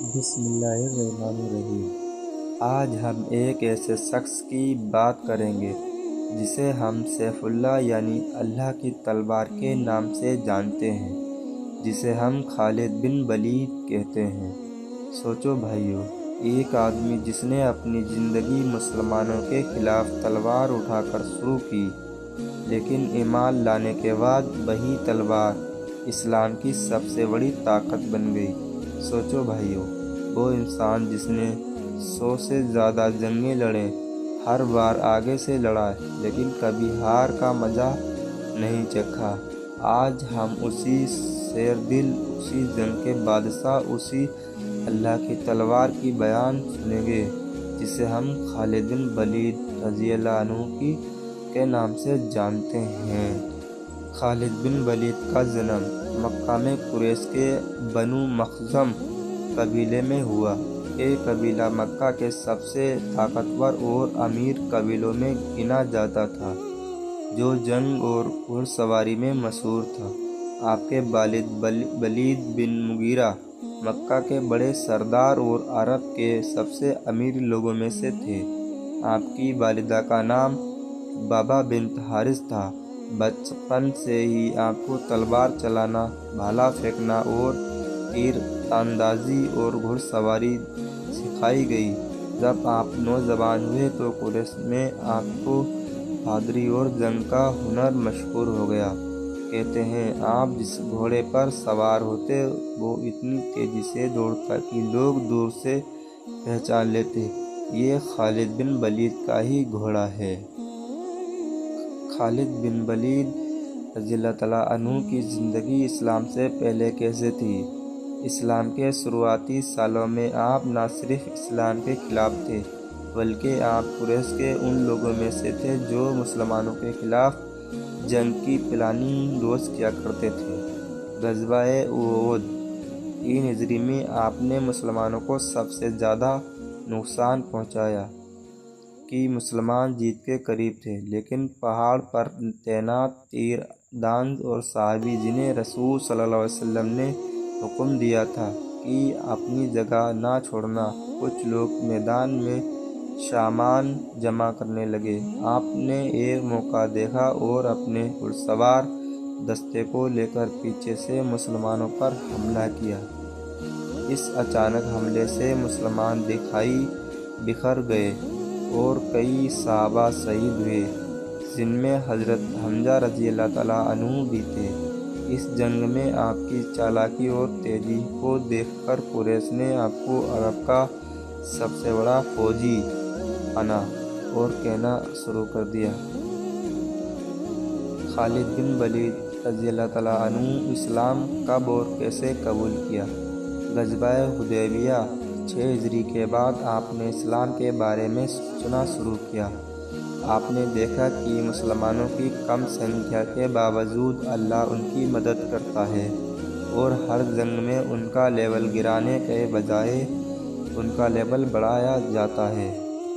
بسم اللہ الرحمن الرحیم۔ آج ہم ایک ایسے شخص کی بات کریں گے جسے ہم سیف اللہ یعنی اللہ کی تلوار کے نام سے جانتے ہیں، جسے ہم خالد بن ولید کہتے ہیں۔ سوچو بھائیو، ایک آدمی جس نے اپنی زندگی مسلمانوں کے خلاف تلوار اٹھا کر شروع کی، لیکن ایمان لانے کے بعد وہی تلوار اسلام کی سب سے بڑی طاقت بن گئی۔ سوچو بھائیو، وہ انسان جس نے 100 سے زیادہ جنگیں لڑیں، ہر بار آگے سے لڑا، لیکن کبھی ہار کا مزہ نہیں چکھا۔ آج ہم اسی شیر دل، اسی جنگ کے بادشاہ، اسی اللہ کی تلوار کی بیان سنیں گے جسے ہم خالد بن ولید رضی اللہ عنہ کے نام سے جانتے ہیں۔ خالد بن ولید کا جنم مکہ میں قریش کے بنو مخزوم قبیلے میں ہوا۔ یہ قبیلہ مکہ کے سب سے طاقتور اور امیر قبیلوں میں گنا جاتا تھا، جو جنگ اور گھڑ سواری میں مشہور تھا۔ آپ کے والد ولید بن مغیرہ مکہ کے بڑے سردار اور عرب کے سب سے امیر لوگوں میں سے تھے۔ آپ کی والدہ کا نام بابا بنت حارث تھا۔ بچپن سے ہی آپ کو تلوار چلانا، بھالا پھینکنا اور تیر اندازی اور گھڑ سواری سکھائی گئی۔ جب آپ نوجوان ہوئے تو قریش میں آپ کو بہادری اور جنگ کا ہنر مشہور ہو گیا۔ کہتے ہیں آپ جس گھوڑے پر سوار ہوتے وہ اتنی تیزی سے دوڑتا کہ لوگ دور سے پہچان لیتے، یہ خالد بن ولید کا ہی گھوڑا ہے۔ خالد بن ولید رضی اللہ تعالیٰ عنہ کی زندگی اسلام سے پہلے کیسے تھی؟ اسلام کے شروعاتی سالوں میں آپ نہ صرف اسلام کے خلاف تھے، بلکہ آپ قریش کے ان لوگوں میں سے تھے جو مسلمانوں کے خلاف جنگ کی پلاننگ روز کیا کرتے تھے۔ غزوہ احد 3 ہجری میں آپ نے مسلمانوں کو سب سے زیادہ نقصان پہنچایا کہ مسلمان جیت کے قریب تھے، لیکن پہاڑ پر تعینات تیر انداز اور صحابی جنہیں رسول صلی اللہ علیہ وسلم نے حکم دیا تھا کہ اپنی جگہ نہ چھوڑنا، کچھ لوگ میدان میں سامان جمع کرنے لگے۔ آپ نے ایک موقع دیکھا اور اپنے گھڑ سوار دستے کو لے کر پیچھے سے مسلمانوں پر حملہ کیا۔ اس اچانک حملے سے مسلمان دکھائی بکھر گئے اور کئی صحابہ شہید ہوئے، جن میں حضرت حمزہ رضی اللہ تعالیٰ عنہ بھی تھے۔ اس جنگ میں آپ کی چالاکی اور تیزی کو دیکھ کر قریش نے آپ کو عرب کا سب سے بڑا فوجی مانا اور کہنا شروع کر دیا۔ خالد بن ولید رضی اللہ تعالیٰ عنہ اسلام کب اور کیسے قبول کیا؟ غزوہ حدیبیہ 6 ہجری کے بعد آپ نے اسلام کے بارے میں سوچنا شروع کیا۔ آپ نے دیکھا کہ مسلمانوں کی کم سنکھیا کے باوجود اللہ ان کی مدد کرتا ہے اور ہر جنگ میں ان کا لیول گرانے کے بجائے ان کا لیول بڑھایا جاتا ہے۔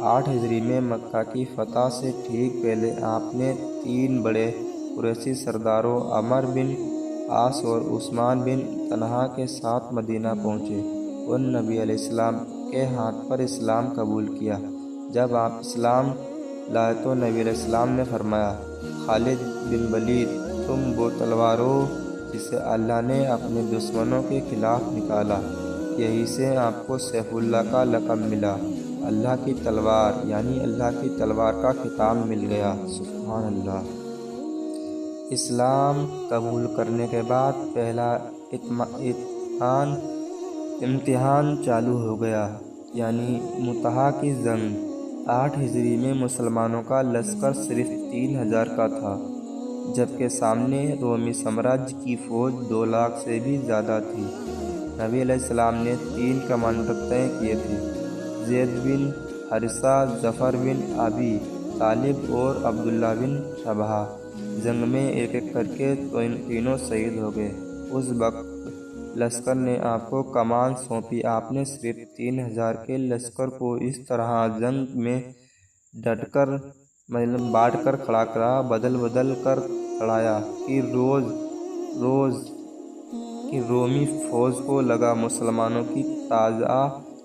8 ہجری میں مکہ کی فتح سے ٹھیک پہلے آپ نے 3 بڑے قریشی سرداروں عمرو بن عاص اور عثمان بن طلحہ کے ساتھ مدینہ پہنچے اور نبی علیہ السلام کے ہاتھ پر اسلام قبول کیا۔ جب آپ اسلام لائے تو نبی علیہ السلام نے فرمایا، خالد بن ولید، تم وہ تلوار ہو جسے اللہ نے اپنے دشمنوں کے خلاف نکالا۔ یہیں سے آپ کو سیف اللہ کا لقب ملا، اللہ کی تلوار یعنی اللہ کی تلوار کا خطاب مل گیا۔ سبحان اللہ۔ اسلام قبول کرنے کے بعد پہلا امتحان چالو ہو گیا، یعنی مُوتَہ کی جنگ۔ 8 ہجری میں مسلمانوں کا لشکر صرف 3000 کا تھا، جبکہ سامنے رومی سامراج کی فوج 2 لاکھ سے بھی زیادہ تھی۔ نبی علیہ السلام نے 3 کمانڈر طے کیے تھے، زید بن حارثہ، جعفر بن ابی طالب اور عبداللہ بن رواحہ۔ جنگ میں ایک ایک کر کے تینوں شہید ہو گئے۔ اس وقت لشکر نے آپ کو کمان سونپی۔ آپ نے صرف 3000 کے لشکر کو اس طرح جنگ میں ڈٹ کر بانٹ کر کھڑا کرا، بدل بدل کر لڑایا کہ رومی فوج کو لگا مسلمانوں کی تازہ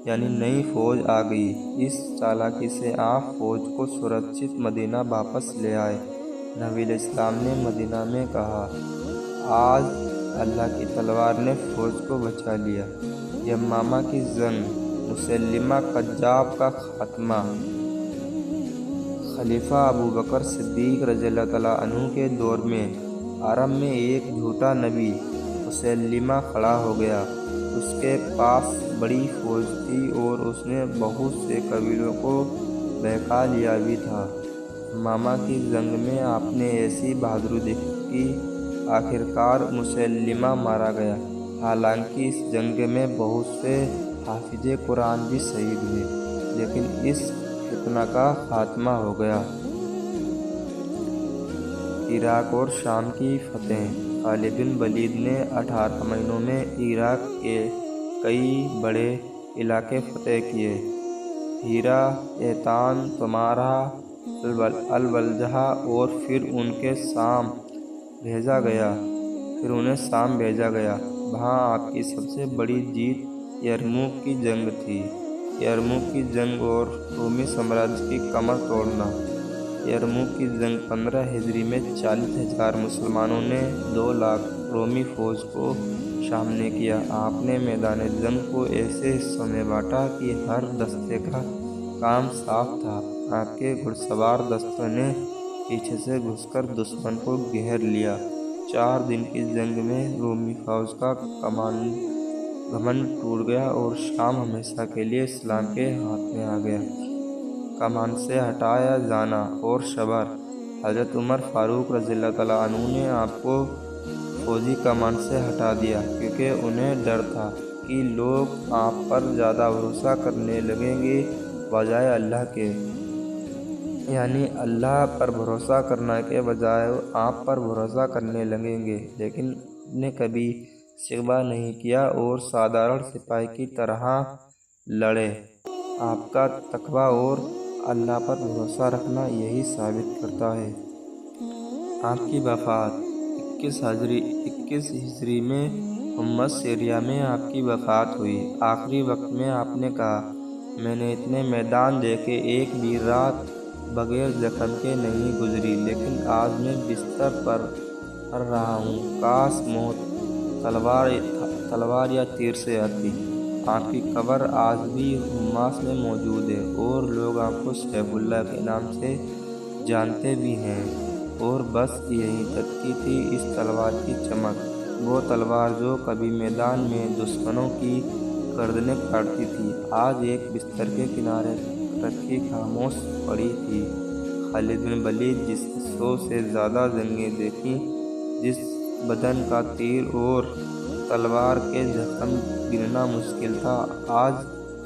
یعنی نئی فوج آ گئی۔ اس چالاکی سے آپ فوج کو سرکشت مدینہ واپس لے آئے۔ نبی علیہ السلام نے مدینہ میں کہا، آج اللہ کی تلوار نے فوج کو بچا لیا۔ یمامہ کی جنگ، مسیلمہ کذاب کا خاتمہ۔ خلیفہ ابوبکر صدیق رضی اللہ تعالیٰ عنہ کے دور میں عرب میں ایک جھوٹا نبی مسیلمہ کھڑا ہو گیا۔ اس کے پاس بڑی فوج تھی اور اس نے بہت سے قبیلوں کو بہکا لیا بھی تھا۔ یمامہ کی جنگ میں آپ نے ایسی بہادری دکھائی کہ آخرکار مسیلمہ مارا گیا۔ حالانکہ اس جنگ میں بہت سے حافظ قرآن بھی شہید ہوئے، لیکن اس فتنہ کا خاتمہ ہو گیا۔ عراق اور شام کی فتح۔ خالد بن ولید نے 18 مہینوں میں عراق کے کئی بڑے علاقے فتح کیے۔ ہیرا، ایتان، تمارا، الولجہ اور پھر انہیں شام بھیجا گیا۔ وہاں آپ کی سب سے بڑی جیت یرموک کی جنگ تھی۔ یرموک کی جنگ اور رومی سامراج کی کمر توڑنا۔ یرموک کی جنگ 15 ہجری میں 40,000 مسلمانوں نے 2 لاکھ رومی فوج کو سامنے کیا۔ آپ نے میدان جنگ کو ایسے حصوں میں بانٹا کہ ہر دستے کا کام صاف تھا۔ آپ کے گھڑ سوار دستوں نے پیچھے سے گھس کر دشمن کو گھیر لیا۔ 4 دن کی جنگ میں رومی فوج کا گھمنڈ ٹوٹ گیا اور شام ہمیشہ کے لیے اسلام کے ہاتھ میں آ گیا۔ کمان سے ہٹایا جانا اور صبر۔ حضرت عمر فاروق رضی اللہ تعالیٰ عنہ نے آپ کو فوجی کمان سے ہٹا دیا، کیونکہ انہیں ڈر تھا کہ لوگ آپ پر زیادہ بھروسہ کرنے لگیں گے بجائے اللہ کے۔ یعنی اللہ پر بھروسہ کرنے کے بجائے آپ پر بھروسہ کرنے لگیں گے، لیکن آپ نے کبھی شکوہ نہیں کیا اور سادھارن سپاہی کی طرح لڑے۔ آپ کا تقویٰ اور اللہ پر بھروسہ رکھنا یہی ثابت کرتا ہے۔ آپ کی وفات 21 ہجری میں حمص سیریا میں آپ کی وفات ہوئی۔ آخری وقت میں آپ نے کہا، میں نے اتنے میدان دیکھے، ایک بھی رات بغیر زخم کے نہیں گزری، لیکن آج میں بستر پر رہا ہوں، کاش موت تلوار یا تیر سے آتی۔ آپ کی قبر آج بھی حمص میں موجود ہے اور لوگ آپ کو سیف اللہ کے نام سے جانتے بھی ہیں۔ اور بس یہی جھلکتی تھی اس تلوار کی چمک، وہ تلوار جو کبھی میدان میں دشمنوں کی گردنیں کاٹتی تھی، آج ایک بستر کے کنارے رکھی خاموش پڑی تھی۔ خالد بن ولید، جس نے 100 سے زیادہ جنگیں دیکھیں، جس بدن کا تیر اور تلوار کے زخم گننا مشکل تھا، آج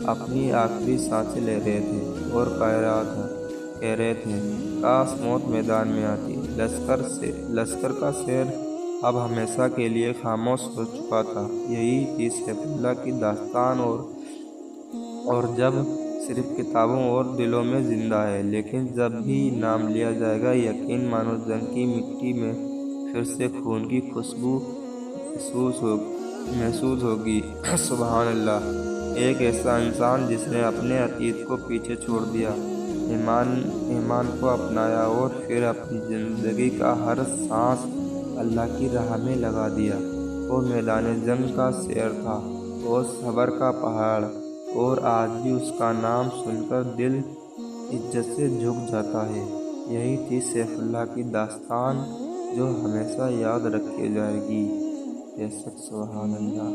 اپنی آخری سانسیں لے رہے تھے اور کہہ رہے تھے، کاش موت میدان میں آتی۔ لشکر کا شیر اب ہمیشہ کے لیے خاموش ہو چکا تھا۔ یہی تھی سیف اللہ کی داستان، اور جب صرف کتابوں اور دلوں میں زندہ ہے، لیکن جب بھی نام لیا جائے گا، یقین مانو جنگ کی مٹی میں پھر سے خون کی خوشبو محسوس ہوگی۔ سبحان اللہ! ایک ایسا انسان جس نے اپنے عتیق کو پیچھے چھوڑ دیا، ایمان کو اپنایا اور پھر اپنی زندگی کا ہر سانس اللہ کی راہ میں لگا دیا۔ وہ میدان جنگ کا شیر تھا اور صبر کا پہاڑ، اور آج بھی اس کا نام سن کر دل عزت سے جھک جاتا ہے۔ یہی تھی سیف اللہ کی داستان، جو ہمیشہ یاد رکھی جائے گی۔ بے شک سبحان اللہ!